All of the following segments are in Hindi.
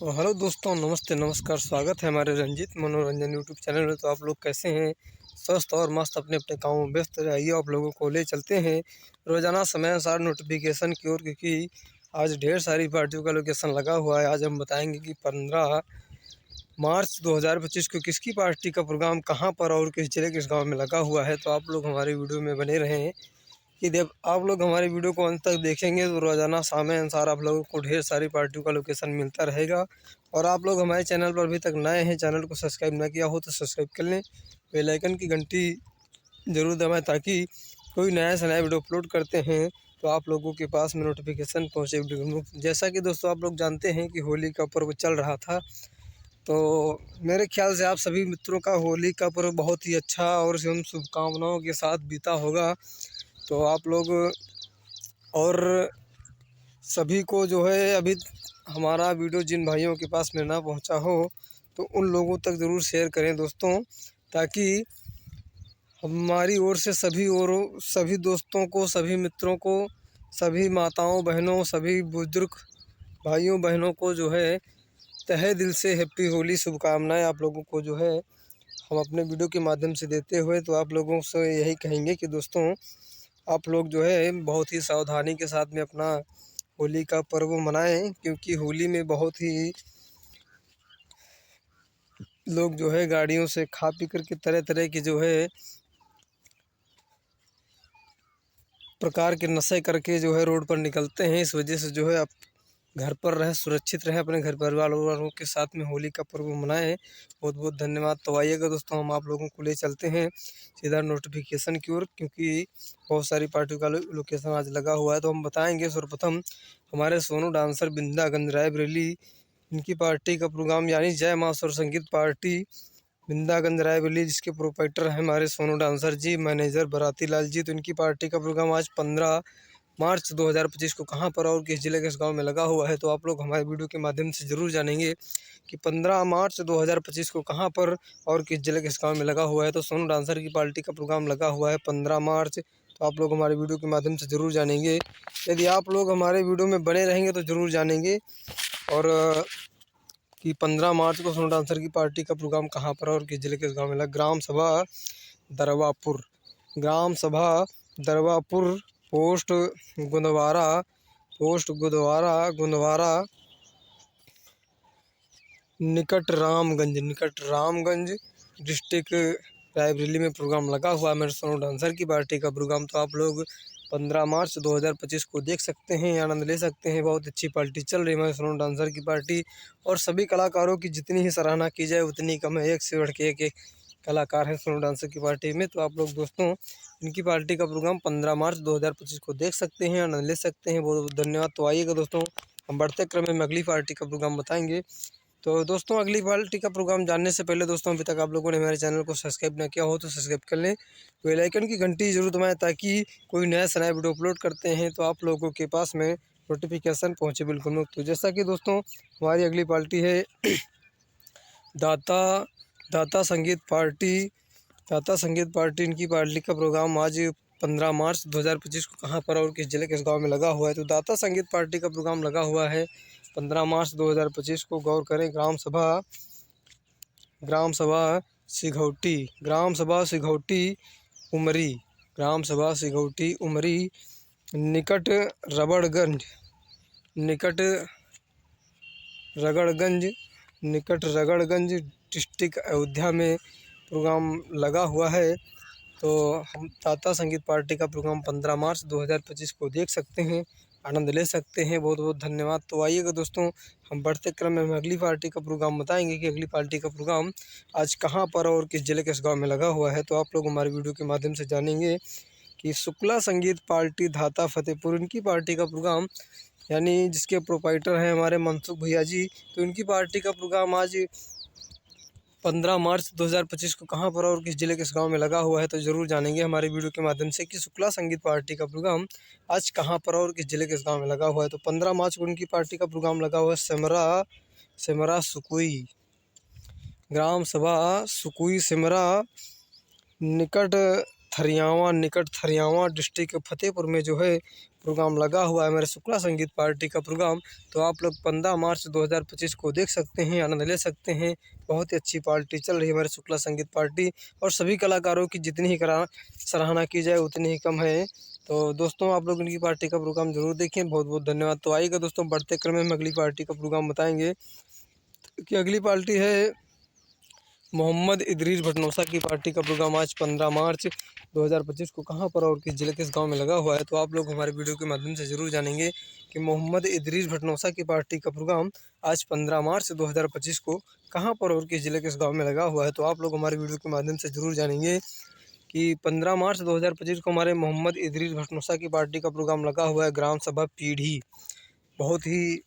तो हेलो दोस्तों, नमस्ते नमस्कार। स्वागत है हमारे रंजीत मनोरंजन यूट्यूब चैनल में। तो आप लोग कैसे हैं? स्वस्थ और मस्त अपने अपने कामों में व्यस्त रहिए। आप लोगों को ले चलते हैं रोज़ाना समय अनुसार नोटिफिकेशन की ओर, क्योंकि आज ढेर सारी पार्टियों का लोकेशन लगा हुआ है। आज हम बताएंगे कि 15 मार्च 2025 को किसकी पार्टी का प्रोग्राम कहाँ पर और किस जिले किस गाँव में लगा हुआ है। तो आप लोग हमारी वीडियो में बने रहें कि जब आप लोग हमारी वीडियो को अंत तक देखेंगे तो रोज़ाना समय अनुसार आप लोगों को ढेर सारी पार्टियों का लोकेशन मिलता रहेगा। और आप लोग हमारे चैनल पर अभी तक नए हैं, चैनल को सब्सक्राइब ना किया हो तो सब्सक्राइब कर लें, बेल आइकन की घंटी ज़रूर दबाएं ताकि कोई नया से नया वीडियो अपलोड करते हैं तो आप लोगों के पास में नोटिफिकेशन पहुँचे। जैसा कि दोस्तों आप लोग जानते हैं कि होली का पर्व चल रहा था, तो मेरे ख्याल से आप सभी मित्रों का होली का पर्व बहुत ही अच्छा और एवं शुभकामनाओं के साथ बीता होगा। तो आप लोग और सभी को जो है अभी हमारा वीडियो जिन भाइयों के पास में ना पहुंचा हो तो उन लोगों तक ज़रूर शेयर करें दोस्तों, ताकि हमारी ओर से सभी दोस्तों को, सभी मित्रों को, सभी माताओं बहनों, सभी बुजुर्ग भाइयों बहनों को जो है तहे दिल से हैप्पी होली शुभकामनाएं आप लोगों को जो है हम अपने वीडियो के माध्यम से देते हुए। तो आप लोगों से यही कहेंगे कि दोस्तों आप लोग जो है बहुत ही सावधानी के साथ में अपना होली का पर्व मनाएं, क्योंकि होली में बहुत ही लोग जो है गाड़ियों से खा पी करके तरह तरह की जो है प्रकार के नशे करके जो है रोड पर निकलते हैं। इस वजह से जो है आप घर पर रहें, सुरक्षित रहें, अपने घर परिवार वालों के साथ में होली का पर्व मनाएं। बहुत बहुत धन्यवाद। तो आइएगा दोस्तों, हम आप लोगों को ले चलते हैं सीधा नोटिफिकेशन की ओर, क्योंकि बहुत सारी पार्टियों का लोकेशन आज लगा हुआ है। तो हम बताएंगे सर्वप्रथम हमारे सोनू डांसर बिंदागंज रायबरेली, इनकी पार्टी का प्रोग्राम यानी जय माँ स्वर संगीत पार्टी बिंदागंज रायबरेली, जिसके प्रोपराइटर हैं हमारे सोनू डांसर जी, मैनेजर बराती लाल जी। तो इनकी पार्टी का प्रोग्राम आज 15 मार्च 2025 को कहां पर और किस जिले किस गांव में लगा हुआ है। तो आप लोग हमारे वीडियो के माध्यम से ज़रूर जानेंगे कि 15 मार्च 2025 को कहां पर और किस जिले किस गांव में लगा हुआ है। तो सोनू डांसर की पार्टी का प्रोग्राम लगा हुआ है 15 मार्च। तो आप लोग हमारे वीडियो के माध्यम से ज़रूर जानेंगे। यदि आप लोग हमारे वीडियो में बने रहेंगे तो ज़रूर जानेंगे और कि 15 मार्च को सोनू डांसर की पार्टी का प्रोग्राम कहाँ पर और किस जिले किस गाँव में लगा। ग्राम सभा दरवापुर, ग्राम सभा दरवापुर, पोस्ट गुंदवारा, पोस्ट गुंदवारा निकट रामगंज डिस्ट्रिक्ट रायबरेली में प्रोग्राम लगा हुआ है मेरे सोनू डांसर की पार्टी का प्रोग्राम। तो आप लोग 15 मार्च 2025 को देख सकते हैं, आनंद ले सकते हैं। बहुत अच्छी पार्टी चल रही है मेरे सोनू डांसर की पार्टी, और सभी कलाकारों की जितनी ही सराहना की जाए उतनी कम है। एक से बढ़ के एक कलाकार हैं सोनू डांसर की पार्टी में। तो आप लोग दोस्तों इनकी पार्टी का प्रोग्राम 15 मार्च 2025 को देख सकते हैं, आनंद ले सकते हैं। बहुत बहुत धन्यवाद। तो आइएगा दोस्तों, हम बढ़ते क्रम में अगली पार्टी का प्रोग्राम बताएंगे। तो दोस्तों अगली पार्टी का प्रोग्राम जानने से पहले दोस्तों, अभी तक आप लोगों ने हमारे चैनल को सब्सक्राइब ना किया हो तो सब्सक्राइब कर लें, बेल आइकन की घंटी जरूर दबाएं ताकि कोई नया से नया वीडियो अपलोड करते हैं तो आप लोगों के पास में नोटिफिकेशन पहुंचे बिल्कुल मुफ्त। तो जैसा कि दोस्तों हमारी अगली पार्टी है दाता दाता संगीत पार्टी, दाता संगीत पार्टी। इनकी पार्टी का प्रोग्राम आज 15 मार्च 2025 को कहाँ पर और किस जिले किस गांव में लगा हुआ है। तो दाता संगीत पार्टी का प्रोग्राम लगा हुआ है 15 मार्च 2025 को। गौर करें, ग्राम सभा सिघौटी, ग्राम सभा सिघौटी उमरी, ग्राम सभा सिघौटी उमरी, निकट रबड़गंज, निकट रगड़गंज, निकट रगड़गंज डिस्ट्रिक्ट अयोध्या में प्रोग्राम लगा हुआ है। तो हम दाता संगीत पार्टी का प्रोग्राम 15 मार्च 2025 को देख सकते हैं, आनंद ले सकते हैं। बहुत बहुत धन्यवाद। तो आइएगा दोस्तों, हम बढ़ते क्रम में हम अगली पार्टी का प्रोग्राम बताएंगे कि अगली पार्टी का प्रोग्राम आज कहां पर और किस जिले किस गांव में लगा हुआ है। तो आप लोग हमारे वीडियो के माध्यम से जानेंगे कि शुक्ला संगीत पार्टी धाता फतेहपुर, इनकी पार्टी का प्रोग्राम यानी जिसके प्रोपाइटर हैं हमारे मनसुख भैया जी। तो इनकी पार्टी का प्रोग्राम आज 15 मार्च 2025 को कहां पर और किस जिले किस गांव में लगा हुआ है। तो ज़रूर जानेंगे हमारे वीडियो के माध्यम से कि शुक्ला संगीत पार्टी का प्रोग्राम आज कहां पर और किस जिले किस गांव में लगा हुआ है। तो 15 मार्च को उनकी पार्टी का प्रोग्राम लगा हुआ है सेमरा सुकुई, ग्राम सभा सुकुई सेमरा, निकट थरियावा डिस्ट्रिक्ट फतेहपुर में जो है प्रोग्राम लगा हुआ है हमारे शुक्ला संगीत पार्टी का प्रोग्राम। तो आप लोग 15 मार्च 2025 को देख सकते हैं, आनंद ले सकते हैं। बहुत ही अच्छी पार्टी चल रही है हमारे शुक्ला संगीत पार्टी, और सभी कलाकारों की जितनी ही सराहना की जाए उतनी ही कम है। तो दोस्तों आप लोग इनकी पार्टी का प्रोग्राम जरूर देखें। बहुत बहुत धन्यवाद। तो आइएगा दोस्तों, बढ़ते क्रम में हम अगली पार्टी का प्रोग्राम बताएंगे कि अगली पार्टी है मोहम्मद इदरीस भटनोसा की पार्टी का प्रोग्राम आज 15 मार्च 2025 को कहां पर और किस जिले किस गांव में लगा हुआ है। तो आप लोग हमारे वीडियो के माध्यम से ज़रूर जानेंगे कि मोहम्मद इदरीस भटनोसा की पार्टी का प्रोग्राम आज 15 मार्च 2025 को कहां पर और किस जिले किस गांव में लगा हुआ है। तो आप लोग हमारे वीडियो के माध्यम से ज़रूर जानेंगे कि 15 मार्च 2025 को हमारे मोहम्मद इदरीस भटनोसा की पार्टी का प्रोग्राम लगा हुआ है ग्राम सभा पीढ़ी। बहुत ही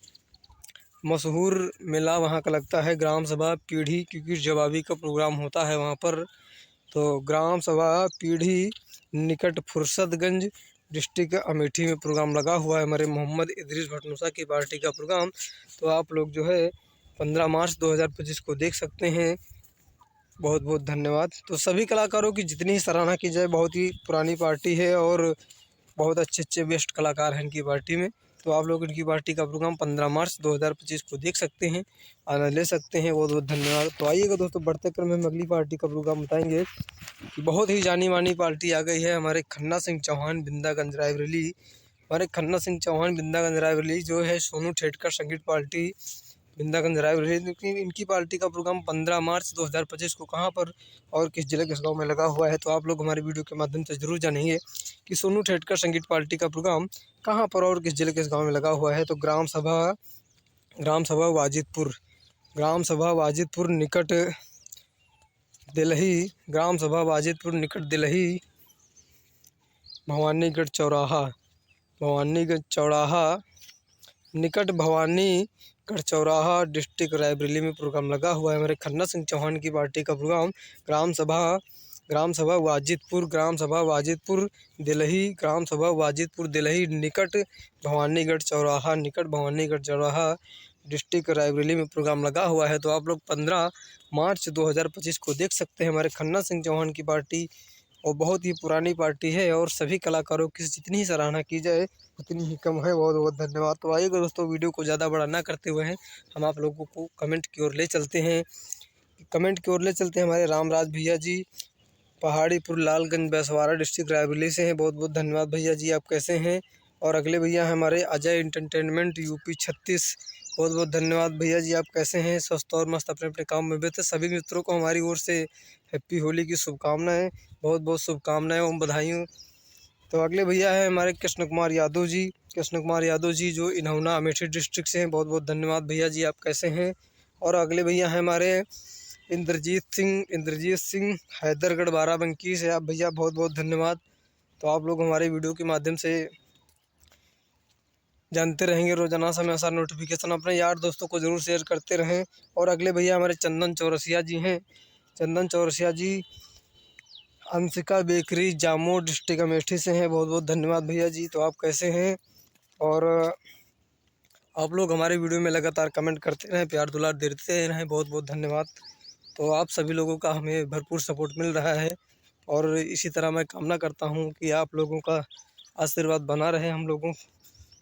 मशहूर मेला वहाँ का लगता है, ग्राम सभा पीढ़ी, क्योंकि जवाबी का प्रोग्राम होता है वहाँ पर। तो ग्राम सभा पीढ़ी निकट फुर्सतगंज डिस्ट्रिक्ट अमेठी में प्रोग्राम लगा हुआ है हमारे मोहम्मद इदरीस भटनोसा की पार्टी का प्रोग्राम। तो आप लोग जो है 15 मार्च 2025 को देख सकते हैं। बहुत बहुत धन्यवाद। तो सभी कलाकारों की जितनी ही सराहना की जाए, बहुत ही पुरानी पार्टी है और बहुत अच्छे अच्छे बेस्ट कलाकार हैं इनकी पार्टी में। तो आप लोग इनकी पार्टी का प्रोग्राम 15 मार्च 2025 को देख सकते हैं, आनंद ले सकते हैं। बहुत बहुत धन्यवाद। तो आइएगा दोस्तों, बढ़ते क्रम में हम अगली पार्टी का प्रोग्राम बताएंगे कि बहुत ही जानी मानी पार्टी आ गई है हमारे खन्ना सिंह चौहान बिंदागंज रायबरेली। हमारे खन्ना सिंह चौहान बिंदागंज रायबरेली जो है सोनू ठेठकर संगीत पार्टी बिंदागंज रायबरेली, इनकी पार्टी का प्रोग्राम 15 मार्च 2025 को कहाँ पर और किस जिले किस गाँव में लगा हुआ है। तो आप लोग हमारे वीडियो के माध्यम से ज़रूर जानेंगे कि सोनू ठेठकर संगीत पार्टी का प्रोग्राम कहाँ पर और किस जिले किस गाँव में लगा हुआ है। तो ग्राम सभा वाजिदपुर, ग्राम सभा वाजिदपुर निकट दिल्ही, ग्राम सभा वाजिदपुर निकट दिल्ही, भवानीगढ़ चौराहा निकट भवानीगढ़ चौराहा डिस्ट्रिक्ट रायबरेली में प्रोग्राम लगा हुआ है हमारे खन्ना सिंह चौहान की पार्टी का प्रोग्राम। ग्राम सभा वाजिदपुर दिल्ही, ग्राम सभा वाजिदपुर दिल्ही निकट भवानीगढ़ चौराहा डिस्ट्रिक्ट रायबरेली में प्रोग्राम लगा हुआ है। तो आप लोग 15 मार्च 2025 को देख सकते हैं हमारे खन्ना सिंह चौहान की पार्टी, और बहुत ही पुरानी पार्टी है और सभी कलाकारों की जितनी ही सराहना की जाए उतनी ही कम है। बहुत बहुत धन्यवाद। तो आइएगा दोस्तों, वीडियो को ज़्यादा बड़ा ना करते हुए हैं हम आप लोगों को कमेंट की ओर ले चलते हैं। हमारे रामराज भैया जी पहाड़ीपुर लालगंज बैसवाड़ा डिस्ट्रिक्ट रायबरेली से हैं। बहुत बहुत धन्यवाद भैया जी, आप कैसे हैं। और अगले भैया हैं हमारे अजय एंटरटेनमेंट यूपी 36। बहुत बहुत धन्यवाद भैया जी, आप कैसे हैं। स्वस्थ और मस्त अपने अपने काम में व्यस्त। सभी मित्रों को हमारी ओर से हैप्पी होली की शुभकामनाएं, बहुत बहुत शुभकामनाएं और बधाइयों। तो अगले भैया है हमारे कृष्ण कुमार यादव जी जो इन्होना अमेठी डिस्ट्रिक्ट से हैं। बहुत बहुत धन्यवाद भैया जी, आप कैसे हैं। और अगले भैया हैं हमारे इंद्रजीत सिंह हैदरगढ़ बाराबंकी से। आप भैया बहुत बहुत धन्यवाद। तो आप लोग हमारे वीडियो के माध्यम से जानते रहेंगे रोजाना समय अनुसार नोटिफिकेशन, अपने यार दोस्तों को ज़रूर शेयर करते रहें। और अगले भैया हमारे चंदन चौरसिया जी हैं। चंदन चौरसिया जी अंशिका बेकरी जामो डिस्ट्रिक्ट अमेठी से हैं। बहुत बहुत धन्यवाद भैया जी, तो आप कैसे हैं। और आप लोग हमारे वीडियो में लगातार कमेंट करते रहें, प्यार दुलार देते रहें। बहुत बहुत धन्यवाद। तो आप सभी लोगों का हमें भरपूर सपोर्ट मिल रहा है, और इसी तरह मैं कामना करता हूं कि आप लोगों का आशीर्वाद बना रहे हम लोगों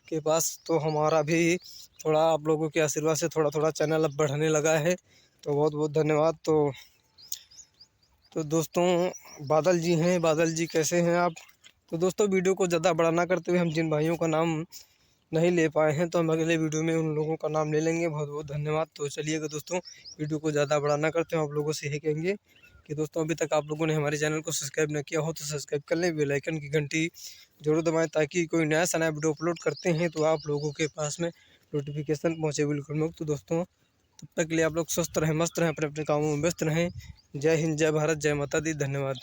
के पास। तो हमारा भी थोड़ा आप लोगों के आशीर्वाद से थोड़ा थोड़ा चैनल अब बढ़ने लगा है। तो बहुत बहुत धन्यवाद। तो दोस्तों बादल जी हैं, बादल जी कैसे हैं आप। तो दोस्तों वीडियो को ज़्यादा बड़ा ना करते हुए, हम जिन भाइयों का नाम नहीं ले पाए हैं तो हम अगले वीडियो में उन लोगों का नाम ले लेंगे। बहुत बहुत धन्यवाद। तो चलिएगा दोस्तों, वीडियो को ज़्यादा बड़ा ना करते हैं, आप लोगों से यही कहेंगे कि दोस्तों अभी तक आप लोगों ने हमारे चैनल को सब्सक्राइब न किया हो तो सब्सक्राइब कर लें, बेल आइकन की घंटी जरूर दबाएं, ताकि कोई नया सा नया वीडियो अपलोड करते हैं तो आप लोगों के पास में नोटिफिकेशन पहुँचे बिल्कुल मुफ्त। तो दोस्तों तब तक के लिए आप लोग स्वस्थ रहें, मस्त रहें, अपने अपने कामों में व्यस्त रहें। जय हिंद, जय भारत, जय माता दी, धन्यवाद।